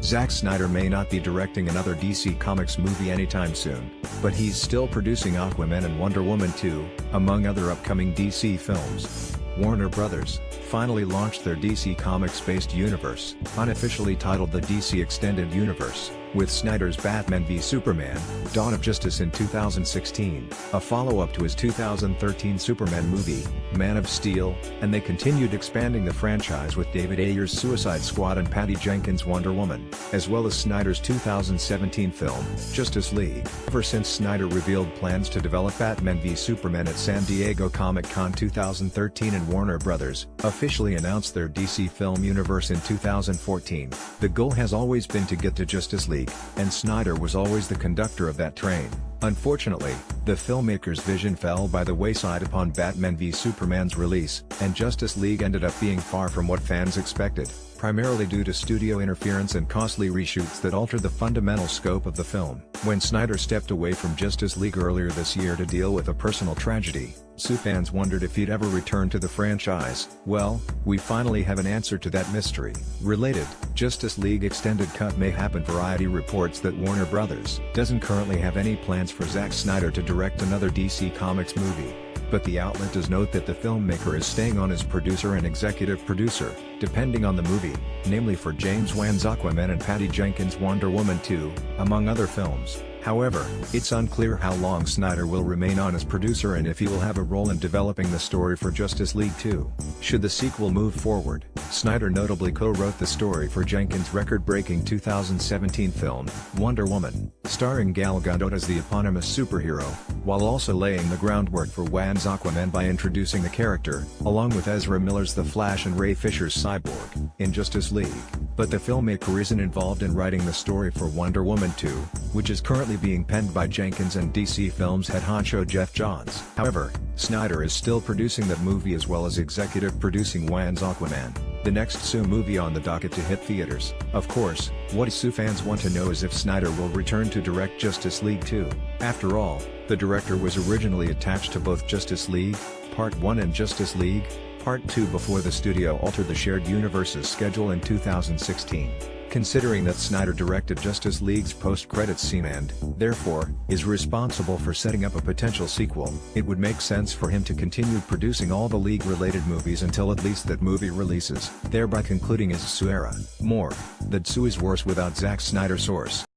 Zack Snyder may not be directing another DC Comics movie anytime soon, but he's still producing Aquaman and Wonder Woman 2, among other upcoming DC films. Warner Bros. Finally launched their DC Comics-based universe, unofficially titled the DC Extended Universe, with Snyder's Batman v Superman: Dawn of Justice in 2016, a follow-up to his 2013 Superman movie, Man of Steel, and they continued expanding the franchise with David Ayer's Suicide Squad and Patty Jenkins' Wonder Woman, as well as Snyder's 2017 film, Justice League. Ever since Snyder revealed plans to develop Batman v Superman at San Diego Comic-Con 2013 and Warner Bros. Officially announced their DC film universe in 2014, the goal has always been to get to Justice League, and Snyder was always the conductor of that train. Unfortunately, the filmmaker's vision fell by the wayside upon Batman v Superman's release, and Justice League ended up being far from what fans expected, primarily due to studio interference and costly reshoots that altered the fundamental scope of the film. When Snyder stepped away from Justice League earlier this year to deal with a personal tragedy, fans wondered if he'd ever return to the franchise. Well, we finally have an answer to that mystery. Related, Justice League Extended Cut may happen. Variety reports that Warner Bros. Doesn't currently have any plans for Zack Snyder to direct another DC Comics movie, but the outlet does note that the filmmaker is staying on as producer and executive producer, depending on the movie, namely for James Wan's Aquaman and Patty Jenkins' Wonder Woman 2, among other films. However, it's unclear how long Snyder will remain on as producer and if he will have a role in developing the story for Justice League 2. Should the sequel move forward, Snyder notably co-wrote the story for Jenkins' record-breaking 2017 film, Wonder Woman, starring Gal Gadot as the eponymous superhero, while also laying the groundwork for Wan's Aquaman by introducing the character, along with Ezra Miller's The Flash and Ray Fisher's Cyborg, in Justice League. But the filmmaker isn't involved in writing the story for Wonder Woman 2, which is currently being penned by Jenkins and DC Films head honcho Jeff Johns. However, Snyder is still producing that movie as well as executive producing Wan's Aquaman, the next Sue movie on the docket to hit theaters. Of course, what Sue fans want to know is if Snyder will return to direct Justice League 2. After all, the director was originally attached to both Justice League Part 1 and Justice League Part 2 before the studio altered the shared universe's schedule in 2016. Considering that Snyder directed Justice League's post-credits scene and, therefore, is responsible for setting up a potential sequel, it would make sense for him to continue producing all the League-related movies until at least that movie releases, thereby concluding his Sue era. More, that Sue is worse without Zack Snyder. Source.